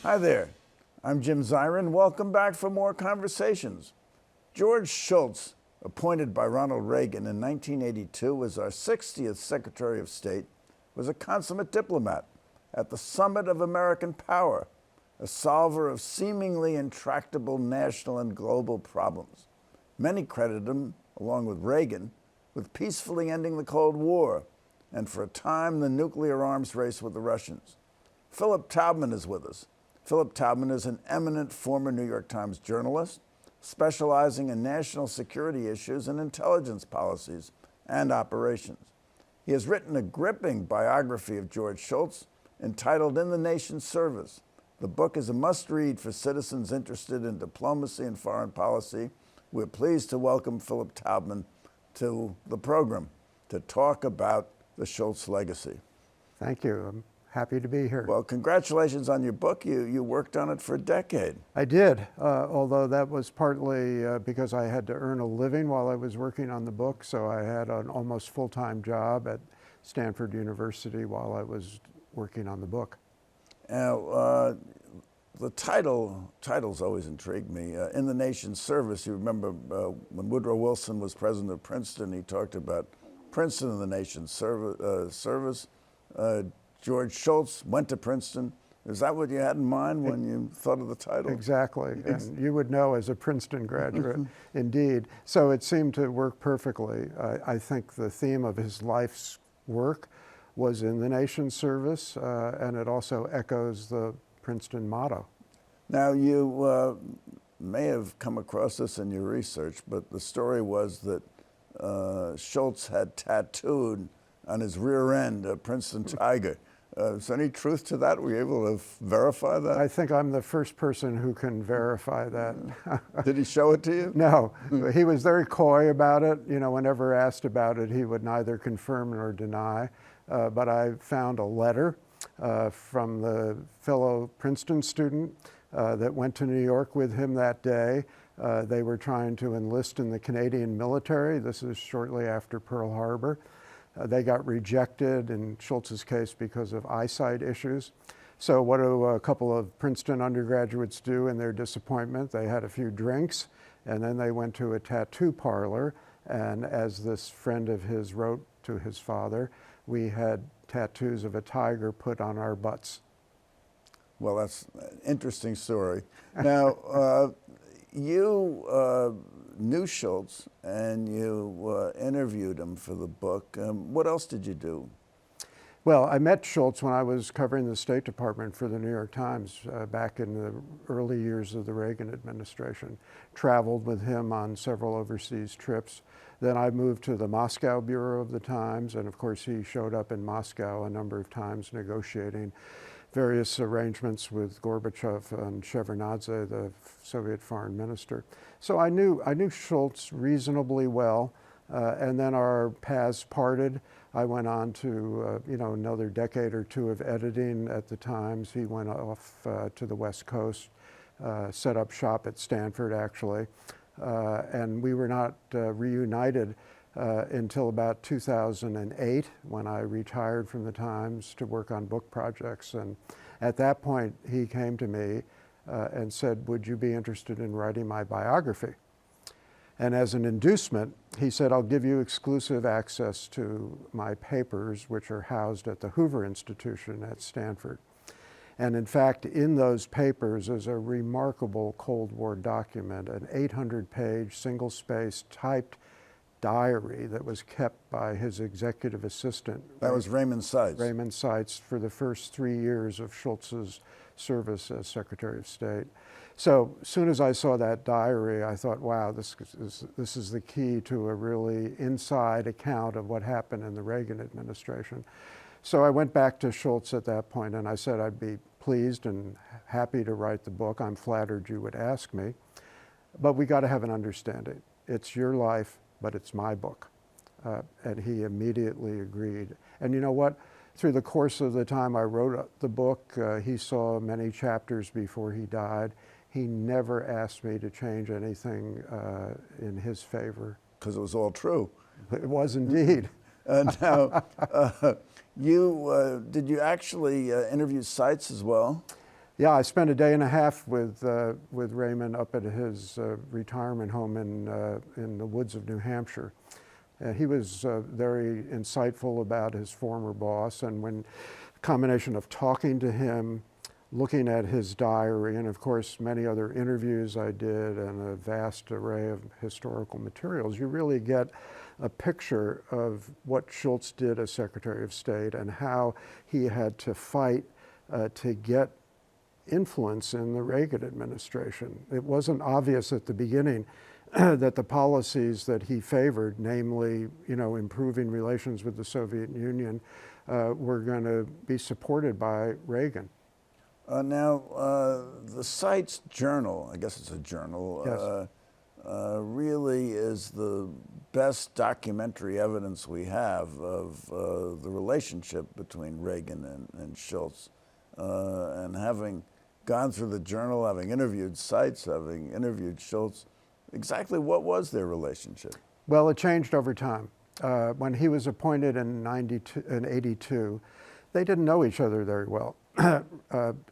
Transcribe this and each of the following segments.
Hi there, I'm Jim Zirin. Welcome back for more conversations. George Shultz, appointed by Ronald Reagan in 1982 as our 60th Secretary of State, was a consummate diplomat at the summit of American power, a solver of seemingly intractable national and global problems. Many credit him, along with Reagan, with peacefully ending the Cold War and, for a time, the nuclear arms race with the Russians. Philip Taubman is with us. Philip Taubman is an eminent former New York Times journalist, specializing in national security issues and intelligence policies and operations. He has written a gripping biography of George Shultz entitled In the Nation's Service. The book is a must-read for citizens interested in diplomacy and foreign policy. We're pleased to welcome Philip Taubman to the program to talk about the Shultz legacy. Thank you. I'm happy to be here. Well, congratulations on your book. You worked on it for a decade. I did, although that was partly because I had to earn a living while I was working on the book, so I had an almost full-time job at Stanford University while I was working on the book. Now, the titles always intrigued me. In the Nation's Service, you remember when Woodrow Wilson was president of Princeton, he talked about Princeton in the Nation's service. George Shultz went to Princeton. Is that what you had in mind when you thought of the title? Exactly, and you would know as a Princeton graduate, indeed. So it seemed to work perfectly. I think the theme of his life's work was in the nation's service, and it also echoes the Princeton motto. Now, you may have come across this in your research, but the story was that Shultz had tattooed on his rear end a Princeton tiger. Is there any truth to that? Were you able to verify that? I think I'm the first person who can verify that. Did he show it to you? No, he was very coy about it. You know, whenever asked about it, he would neither confirm nor deny. But I found a letter from the fellow Princeton student that went to New York with him that day. They were trying to enlist in the Canadian military. This is shortly after Pearl Harbor. They got rejected in Shultz's case because of eyesight issues. So what do a couple of Princeton undergraduates do in their disappointment? They had a few drinks, and then they went to a tattoo parlor. And as this friend of his wrote to his father, we had tattoos of a tiger put on our butts. Well, that's an interesting story. Now, you knew Shultz and you interviewed him for the book. What else did you do? Well, I met Shultz when I was covering the State Department for the New York Times back in the early years of the Reagan administration. Traveled with him on several overseas trips. Then I moved to the Moscow Bureau of the Times, and of course he showed up in Moscow a number of times negotiating various arrangements with Gorbachev and Shevardnadze, the Soviet foreign minister. So I knew Shultz reasonably well, and then our paths parted. I went on to another decade or two of editing at the Times. He went off to the West Coast, set up shop at Stanford actually, and we were not reunited until about 2008 when I retired from the Times to work on book projects. And at that point he came to me and said, would you be interested in writing my biography? And as an inducement, he said, I'll give you exclusive access to my papers, which are housed at the Hoover Institution at Stanford. And in fact, in those papers is a remarkable Cold War document, an 800-page, single-spaced, typed diary that was kept by his executive assistant. That was Raymond Seitz. Raymond Seitz, for the first 3 years of Shultz's service as Secretary of State. So as soon as I saw that diary, I thought, wow, this is the key to a really inside account of what happened in the Reagan administration. So I went back to Shultz at that point and I said I'd be pleased and happy to write the book. I'm flattered you would ask me, but we got to have an understanding. It's your life, but it's my book. And he immediately agreed. And you know what? Through the course of the time I wrote the book, he saw many chapters before he died. He never asked me to change anything in his favor. Because it was all true. It was indeed. Now, did you actually interview Seitz as well? Yeah, I spent a day and a half with Raymond up at his retirement home in the woods of New Hampshire. He was very insightful about his former boss, and when a combination of talking to him, looking at his diary, and of course many other interviews I did and a vast array of historical materials, you really get a picture of what Shultz did as Secretary of State and how he had to fight to get influence in the Reagan administration. It wasn't obvious at the beginning that the policies that he favored, namely, improving relations with the Soviet Union, were going to be supported by Reagan. Now, the site's journal, I guess it's a journal, Yes. really is the best documentary evidence we have of the relationship between Reagan and Shultz. And having gone through the journal, having interviewed Seitz, having interviewed Shultz, exactly what was their relationship? Well, it changed over time. When he was appointed in 82, they didn't know each other very well.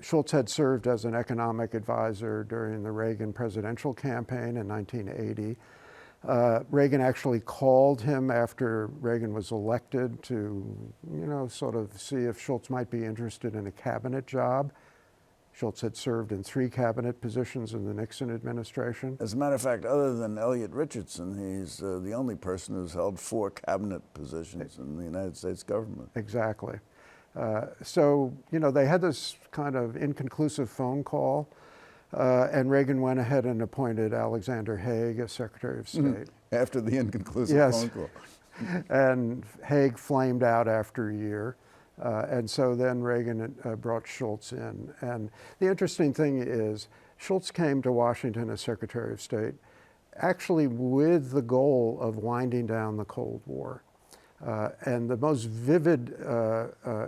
Shultz had served as an economic advisor during the Reagan presidential campaign in 1980. Reagan actually called him after Reagan was elected to, sort of see if Shultz might be interested in a cabinet job. Shultz had served in 3 cabinet positions in the Nixon administration. As a matter of fact, other than Elliot Richardson, he's the only person who's held 4 cabinet positions in the United States government. Exactly. So, they had this kind of inconclusive phone call, and Reagan went ahead and appointed Alexander Haig as Secretary of State. After the inconclusive Yes. phone call. And Haig flamed out after a year. And so then Reagan brought Shultz in. And the interesting thing is, Shultz came to Washington as Secretary of State actually with the goal of winding down the Cold War. And the most vivid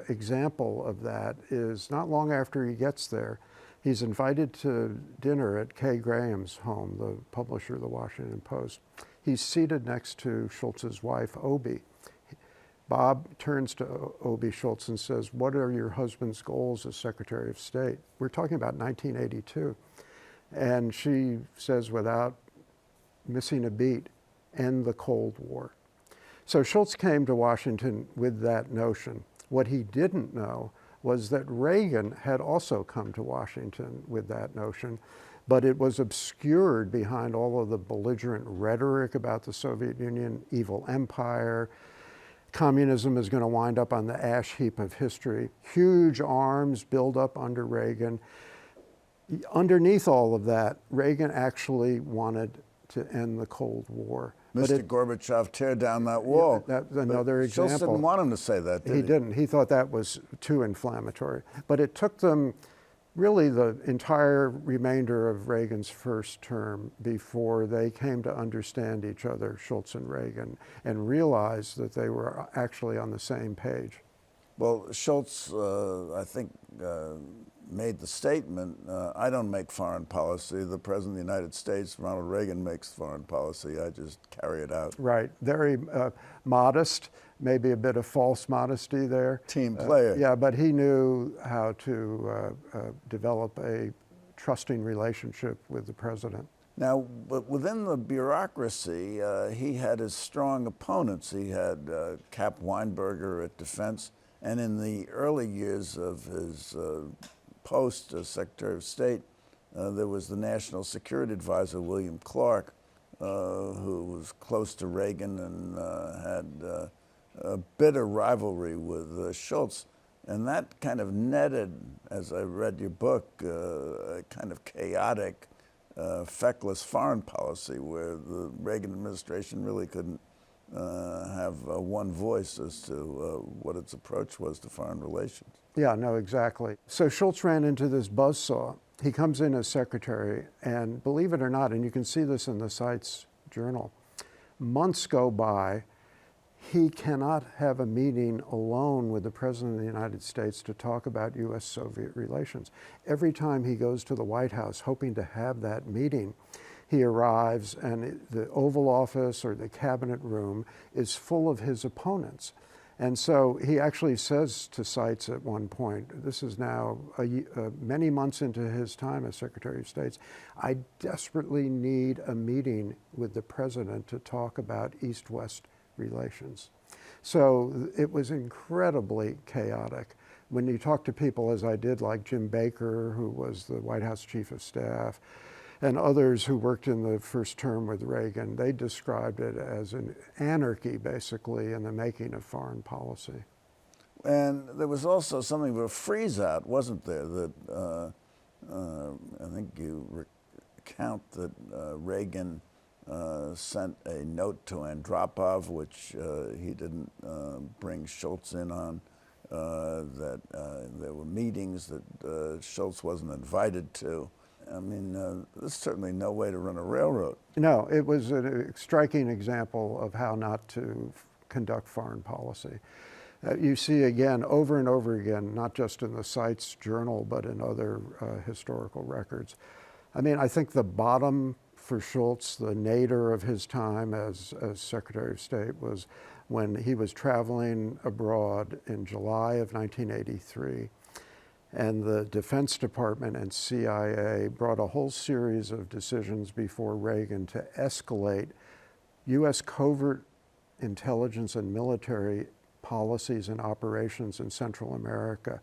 example of that is not long after he gets there, he's invited to dinner at Kay Graham's home, the publisher of the Washington Post. He's seated next to Shultz's wife, Obie. Bob turns to Obie Shultz and says, "What are your husband's goals as Secretary of State?" We're talking about 1982. And she says, without missing a beat, "End the Cold War." So Shultz came to Washington with that notion. What he didn't know was that Reagan had also come to Washington with that notion, but it was obscured behind all of the belligerent rhetoric about the Soviet Union, evil empire. Communism is going to wind up on the ash heap of history. Huge arms build up under Reagan. Underneath all of that, Reagan actually wanted to end the Cold War. Mr. Gorbachev, tear down that wall. That's another example. Shultz didn't want him to say that, did he? He didn't. He thought that was too inflammatory. But it took them really the entire remainder of Reagan's first term before they came to understand each other, Shultz and Reagan, and realized that they were actually on the same page. Well, Shultz, I think, made the statement, I don't make foreign policy. The President of the United States, Ronald Reagan, makes foreign policy. I just carry it out. Right. Very modest, maybe a bit of false modesty there. Team player. Yeah, but he knew how to develop a trusting relationship with the president. Now, but within the bureaucracy, he had his strong opponents. He had Cap Weinberger at Defense, and in the early years of his post as Secretary of State, there was the National Security Advisor, William Clark, who was close to Reagan and had a bitter rivalry with Shultz. And that kind of netted, as I read your book, a kind of chaotic, feckless foreign policy where the Reagan administration really couldn't have one voice as to what its approach was to foreign relations. Yeah, no, exactly. So Shultz ran into this buzzsaw. He comes in as secretary, and believe it or not, and you can see this in the site's journal, months go by, he cannot have a meeting alone with the President of the United States to talk about U.S.-Soviet relations. Every time he goes to the White House hoping to have that meeting, he arrives and the Oval Office or the cabinet room is full of his opponents. And so he actually says to Seitz at one point, this is now many months into his time as Secretary of State, I desperately need a meeting with the president to talk about East-West relations. So it was incredibly chaotic. When you talk to people, as I did, like Jim Baker, who was the White House Chief of Staff, and others who worked in the first term with Reagan, they described it as an anarchy, basically, in the making of foreign policy. And there was also something of a freeze-out, wasn't there? That I think you recount that Reagan sent a note to Andropov, which he didn't bring Shultz in on, that there were meetings that Shultz wasn't invited to. I mean, there's certainly no way to run a railroad. No, it was a striking example of how not to conduct foreign policy. You see again, over and over again, not just in the Seitz journal, but in other historical records. I mean, I think the bottom for Shultz, the nadir of his time as Secretary of State, was when he was traveling abroad in July of 1983. And the Defense Department and CIA brought a whole series of decisions before Reagan to escalate U.S. covert intelligence and military policies and operations in Central America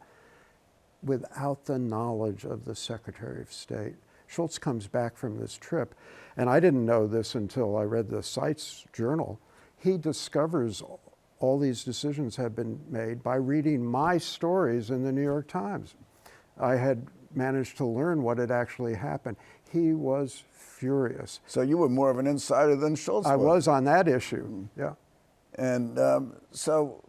without the knowledge of the Secretary of State. Shultz comes back from this trip, and I didn't know this until I read the Seitz journal. He discovers all these decisions had been made by reading my stories in the New York Times. I had managed to learn what had actually happened. He was furious. So you were more of an insider than Shultz was. I was on that issue, yeah. And so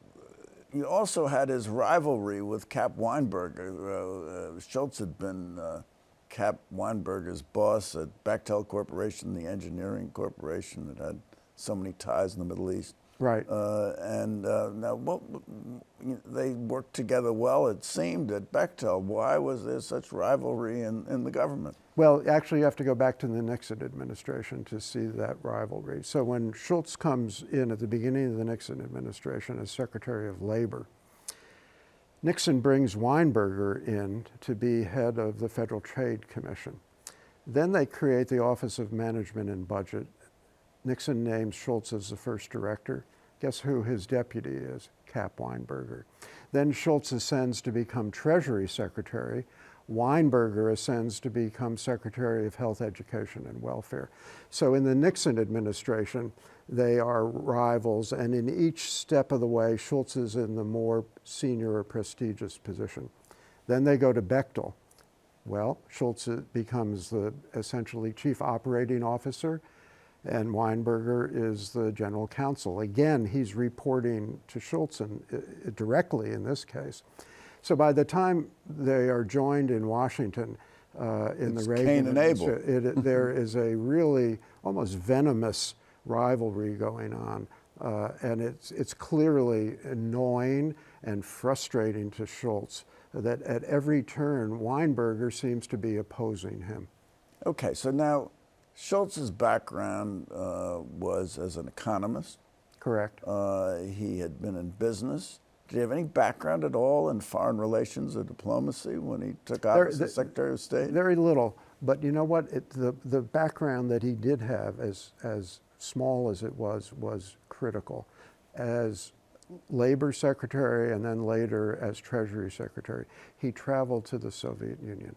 you also had his rivalry with Cap Weinberger. Shultz had been Cap Weinberger's boss at Bechtel Corporation, the engineering corporation that had so many ties in the Middle East. Right. Now, they worked together well, it seemed, at Bechtel. Why was there such rivalry in the government? Well, actually, you have to go back to the Nixon administration to see that rivalry. So when Shultz comes in at the beginning of the Nixon administration as Secretary of Labor, Nixon brings Weinberger in to be head of the Federal Trade Commission. Then they create the Office of Management and Budget. Nixon names Shultz as the first director. Guess who his deputy is? Cap Weinberger. Then Shultz ascends to become Treasury Secretary. Weinberger ascends to become Secretary of Health, Education, and Welfare. So in the Nixon administration, they are rivals, and in each step of the way, Shultz is in the more senior or prestigious position. Then they go to Bechtel. Well, Shultz becomes the essentially chief operating officer, and Weinberger is the general counsel. Again, he's reporting to Shultz directly in this case. So by the time they are joined in Washington in the Reagan, Cain and Abel. There is a really almost venomous rivalry going on, and it's clearly annoying and frustrating to Shultz that at every turn Weinberger seems to be opposing him. Okay, so now Shultz's background was as an economist. Correct. He had been in business. Did he have any background at all in foreign relations or diplomacy when he took office as Secretary of State? Very little, but you know what? The background that he did have, as small as it was critical. As Labor Secretary and then later as Treasury Secretary, he traveled to the Soviet Union.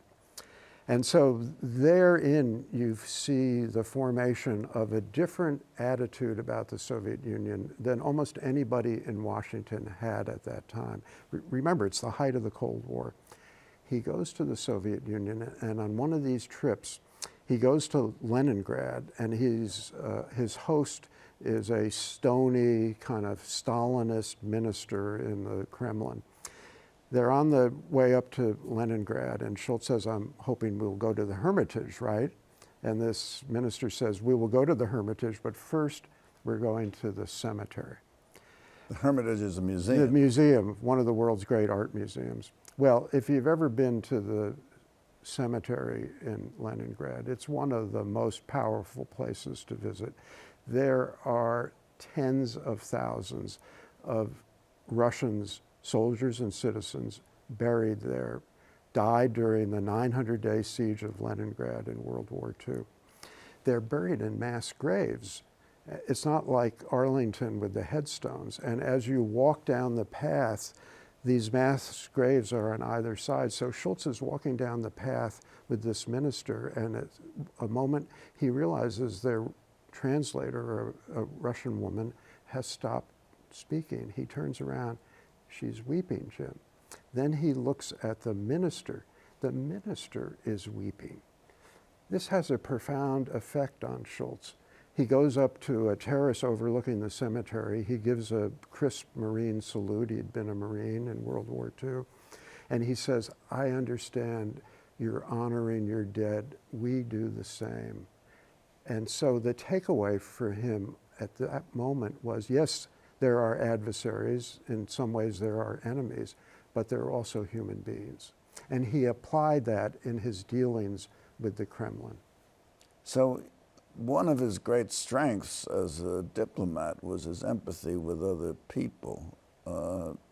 And so therein you see the formation of a different attitude about the Soviet Union than almost anybody in Washington had at that time. Remember, it's the height of the Cold War. He goes to the Soviet Union, and on one of these trips, he goes to Leningrad, and his host is a stony, kind of Stalinist minister in the Kremlin. They're on the way up to Leningrad, and Shultz says, I'm hoping we'll go to the Hermitage, right? And this minister says, we will go to the Hermitage, but first we're going to the cemetery. The Hermitage is a museum. The museum, one of the world's great art museums. Well, if you've ever been to the cemetery in Leningrad, it's one of the most powerful places to visit. There are tens of thousands of Russians, soldiers and citizens, buried there, died during the 900-day siege of Leningrad in World War II. They're buried in mass graves. It's not like Arlington with the headstones. And as you walk down the path, these mass graves are on either side. So Shultz is walking down the path with this minister, and at a moment he realizes their translator, a Russian woman, has stopped speaking. He turns around. She's weeping, Jim. Then he looks at the minister. The minister is weeping. This has a profound effect on Shultz. He goes up to a terrace overlooking the cemetery. He gives a crisp Marine salute. He'd been a Marine in World War II. And he says, I understand you're honoring your dead. We do the same. And so the takeaway for him at that moment was, yes, there are adversaries. In some ways, there are enemies, but they're also human beings. And he applied that in his dealings with the Kremlin. So one of his great strengths as a diplomat was his empathy with other people.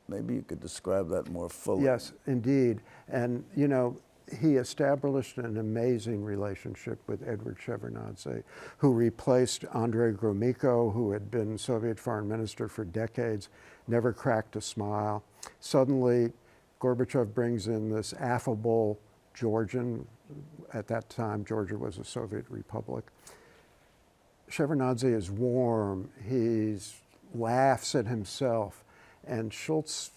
Maybe you could describe that more fully. Yes, indeed. And, you know, he established an amazing relationship with Edward Shevardnadze, who replaced Andrei Gromyko, who had been Soviet foreign minister for decades, never cracked a smile. Suddenly, Gorbachev brings in this affable Georgian. At that time, Georgia was a Soviet republic. Shevardnadze is warm. He laughs at himself. And Shultz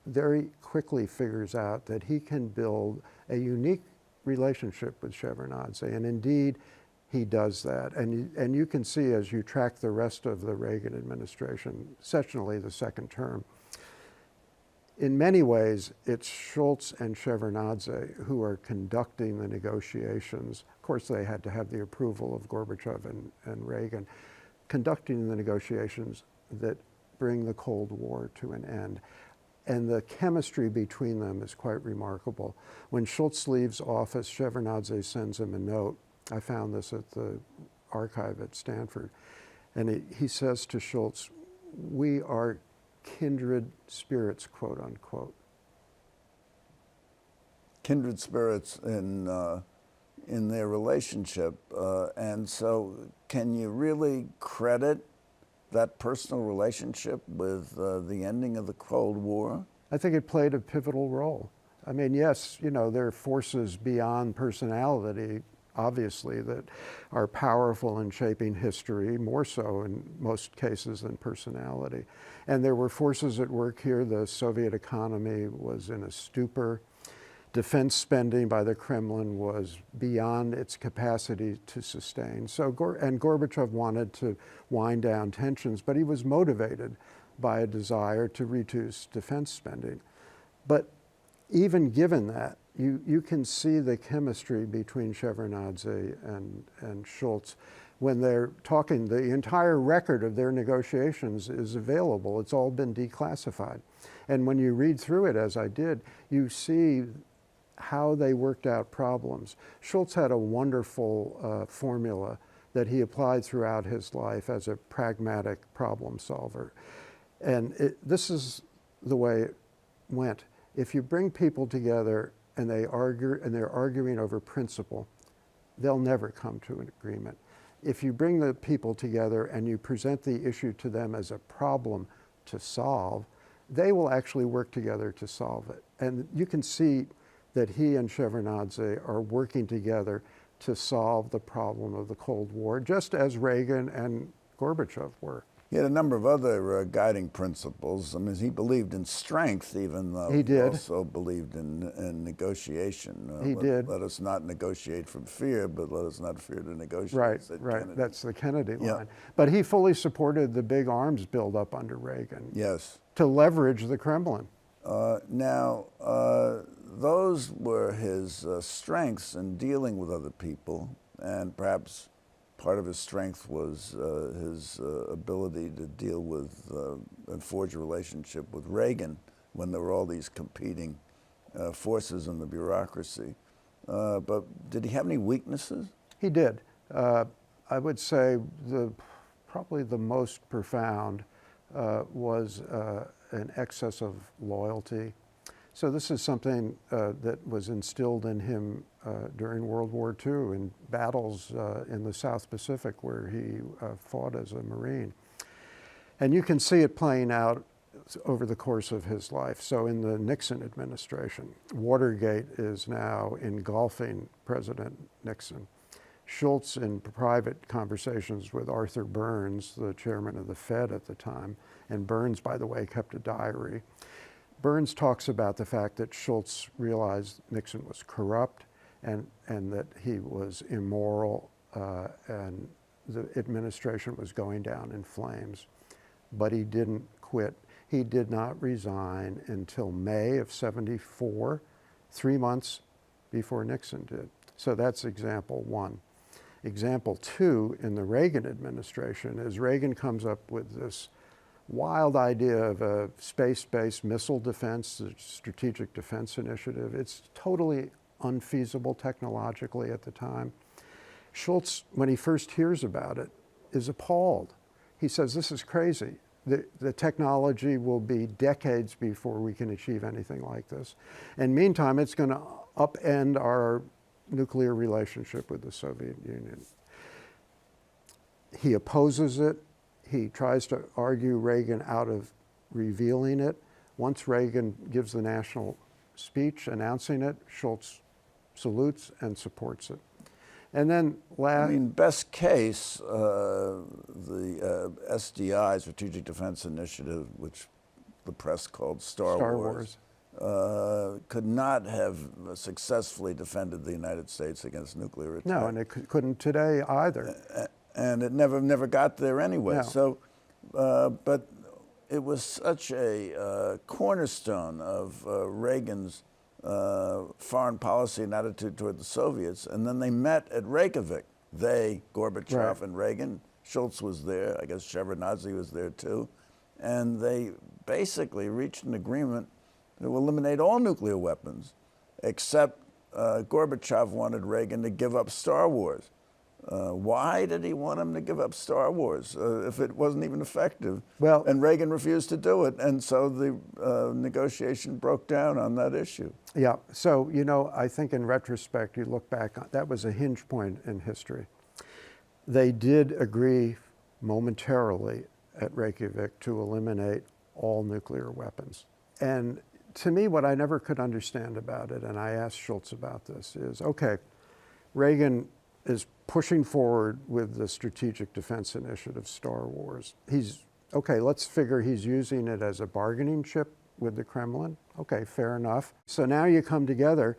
very quickly figures out that he can build a unique relationship with Shevardnadze. And indeed, he does that. And you can see as you track the rest of the Reagan administration, essentially the second term, in many ways, it's Shultz and Shevardnadze who are conducting the negotiations. Of course, they had to have the approval of Gorbachev and Reagan, conducting the negotiations that bring the Cold War to an end. And the chemistry between them is quite remarkable. When Shultz leaves office, Shevardnadze sends him a note. I found this at the archive at Stanford. And he says to Shultz, we are kindred spirits, quote unquote. Kindred spirits in their relationship. And so can you really credit that personal relationship with the ending of the Cold War? I think it played a pivotal role. I mean, yes, you know, there are forces beyond personality, obviously, that are powerful in shaping history, more so in most cases than personality. And there were forces at work here. The Soviet economy was in a stupor. Defense spending by the Kremlin was beyond its capacity to sustain. And Gorbachev wanted to wind down tensions, but he was motivated by a desire to reduce defense spending. But even given that, you can see the chemistry between Shevardnadze and Shultz. When they're talking, the entire record of their negotiations is available. It's all been declassified. And when you read through it, as I did, you see how they worked out problems. Shultz had a wonderful formula that he applied throughout his life as a pragmatic problem solver. And this is the way it went. If you bring people together and they're arguing over principle, they'll never come to an agreement. If you bring the people together and you present the issue to them as a problem to solve, they will actually work together to solve it. And you can see that he and Shevardnadze are working together to solve the problem of the Cold War, just as Reagan and Gorbachev were. He had a number of other guiding principles. I mean, he believed in strength, even though he did. Also believed in negotiation. He did. Let us not negotiate from fear, but let us not fear to negotiate. Right, right. Kennedy. That's the Kennedy line. Yeah. But he fully supported the big arms buildup under Reagan. Yes. To leverage the Kremlin. Now, those were his strengths in dealing with other people, and perhaps part of his strength was his ability to deal with and forge a relationship with Reagan when there were all these competing forces in the bureaucracy. But did he have any weaknesses? He did. I would say probably the most profound was an excess of loyalty. So this is something that was instilled in him during World War II in battles in the South Pacific where he fought as a Marine. And you can see it playing out over the course of his life. So in the Nixon administration, Watergate is now engulfing President Nixon. Shultz, in private conversations with Arthur Burns, the chairman of the Fed at the time, and Burns, by the way, kept a diary. Burns talks about the fact that Shultz realized Nixon was corrupt and that he was immoral and the administration was going down in flames. But he didn't quit. He did not resign until May of '74, 3 months before Nixon did. So that's example one. Example two in the Reagan administration is Reagan comes up with this wild idea of a space-based missile defense, the Strategic Defense Initiative. It's totally unfeasible technologically at the time. Shultz, when he first hears about it, is appalled. He says, this is crazy. The technology will be decades before we can achieve anything like this. And meantime, it's going to upend our nuclear relationship with the Soviet Union. He opposes it. He tries to argue Reagan out of revealing it. Once Reagan gives the national speech announcing it, Shultz salutes and supports it. And then I mean, best case, the SDI, Strategic Defense Initiative, which the press called Star Wars. Could not have successfully defended the United States against nuclear attack. No, and it couldn't today either. And it never got there anyway. No. So, but it was such a cornerstone of Reagan's foreign policy and attitude toward the Soviets. And then they met at Reykjavik. They, Gorbachev Right. and Reagan, Shultz was there, I guess Shevardnadze was there too. And they basically reached an agreement to eliminate all nuclear weapons, except Gorbachev wanted Reagan to give up Star Wars. Why did he want him to give up Star Wars if it wasn't even effective? Well, and Reagan refused to do it, and so the negotiation broke down on that issue. Yeah, so, you know, I think in retrospect, you look back, that was a hinge point in history. They did agree momentarily at Reykjavik to eliminate all nuclear weapons. And to me, what I never could understand about it, and I asked Shultz about this, is, okay, Reagan is pushing forward with the Strategic Defense Initiative, Star Wars. Okay, let's figure he's using it as a bargaining chip with the Kremlin. Okay, fair enough. So now you come together,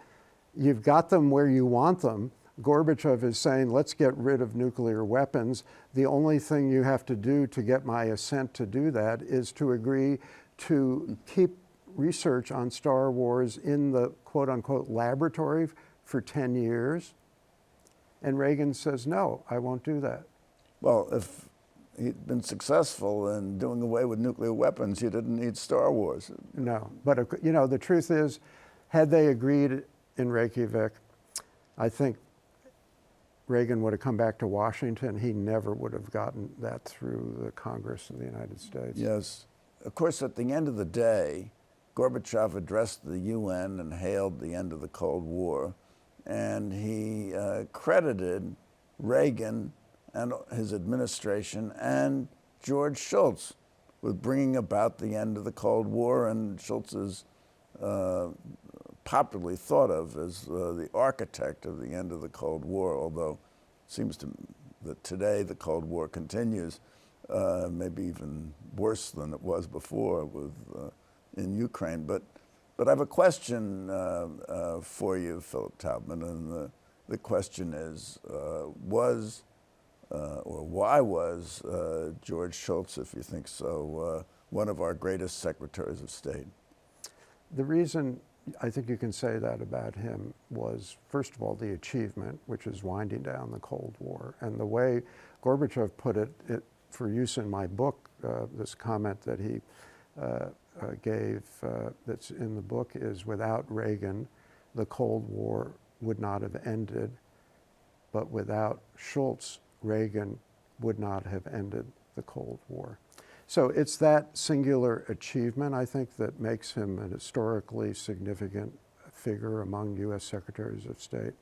you've got them where you want them. Gorbachev is saying, let's get rid of nuclear weapons. The only thing you have to do to get my assent to do that is to agree to keep research on Star Wars in the quote unquote laboratory for 10 years. And Reagan says, no, I won't do that. Well, if he'd been successful in doing away with nuclear weapons, you didn't need Star Wars. No, but you know, the truth is, had they agreed in Reykjavik, I think Reagan would have come back to Washington. He never would have gotten that through the Congress of the United States. Yes. Of course, at the end of the day, Gorbachev addressed the UN and hailed the end of the Cold War. And he credited Reagan and his administration and George Shultz with bringing about the end of the Cold War. And Shultz is popularly thought of as the architect of the end of the Cold War, although it seems to me that today the Cold War continues, maybe even worse than it was before in Ukraine. But I have a question for you, Philip Taubman, and the question is, why was George Shultz, if you think so, one of our greatest secretaries of state? The reason I think you can say that about him was, first of all, the achievement, which is winding down the Cold War. And the way Gorbachev put it for use in my book, this comment that he gave that's in the book is, without Reagan, the Cold War would not have ended, but without Shultz, Reagan would not have ended the Cold War. So it's that singular achievement, I think, that makes him a historically significant figure among U.S. Secretaries of State.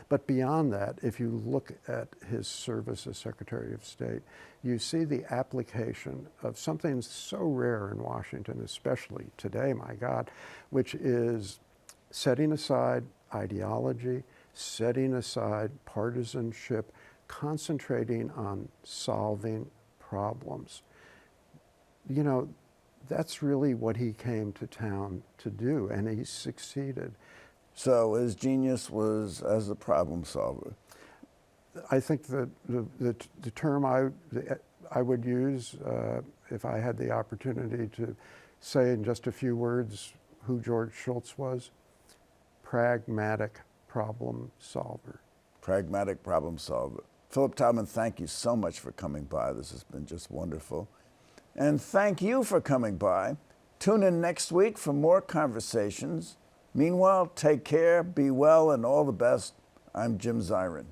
But beyond that, if you look at his service as Secretary of State, you see the application of something so rare in Washington, especially today, my God, which is setting aside ideology, setting aside partisanship, concentrating on solving problems. You know, that's really what he came to town to do, and he succeeded. So his genius was as a problem solver. I think that the term I would use if I had the opportunity to say in just a few words who George Shultz was, pragmatic problem solver. Pragmatic problem solver. Philip Taubman, thank you so much for coming by. This has been just wonderful. And thank you for coming by. Tune in next week for more conversations. Meanwhile, take care, be well, and all the best. I'm Jim Zirin.